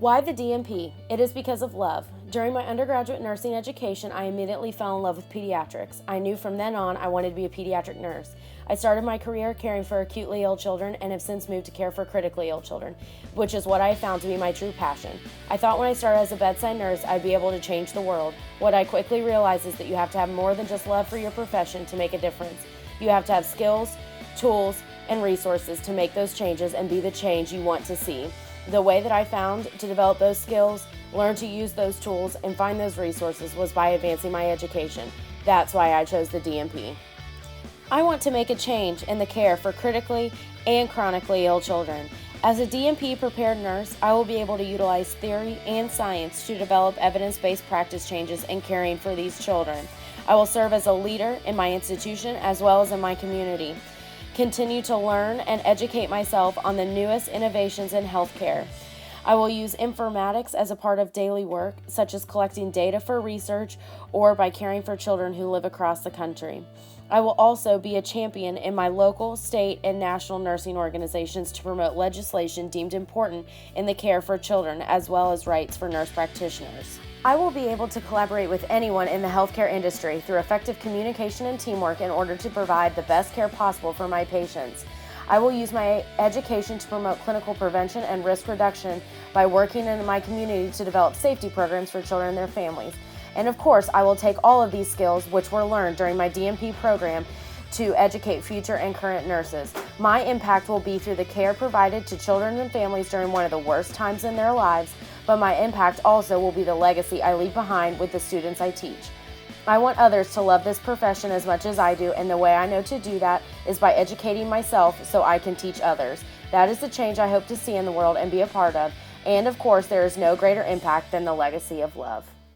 Why the DNP? It is because of love. During my undergraduate nursing education, I immediately fell in love with pediatrics. I knew from then on I wanted to be a pediatric nurse. I started my career caring for acutely ill children and have since moved to care for critically ill children, which is what I have found to be my true passion. I thought when I started as a bedside nurse, I'd be able to change the world. What I quickly realized is that you have to have more than just love for your profession to make a difference. You have to have skills, tools, and resources to make those changes and be the change you want to see. The way that I found to develop those skills, learn to use those tools, and find those resources was by advancing my education. That's why I chose the DNP. I want to make a change in the care for critically and chronically ill children. As a DNP prepared nurse, I will be able to utilize theory and science to develop evidence-based practice changes in caring for these children. I will serve as a leader in my institution as well as in my community. Continue to learn and educate myself on the newest innovations in healthcare. I will use informatics as a part of daily work, such as collecting data for research or by caring for children who live across the country. I will also be a champion in my local, state, and national nursing organizations to promote legislation deemed important in the care for children, as well as rights for nurse practitioners. I will be able to collaborate with anyone in the healthcare industry through effective communication and teamwork in order to provide the best care possible for my patients. I will use my education to promote clinical prevention and risk reduction by working in my community to develop safety programs for children and their families. And of course, I will take all of these skills, which were learned during my DNP program, to educate future and current nurses. My impact will be through the care provided to children and families during one of the worst times in their lives, but my impact also will be the legacy I leave behind with the students I teach. I want others to love this profession as much as I do, and the way I know to do that is by educating myself so I can teach others. That is the change I hope to see in the world and be a part of. And of course, there is no greater impact than the legacy of love.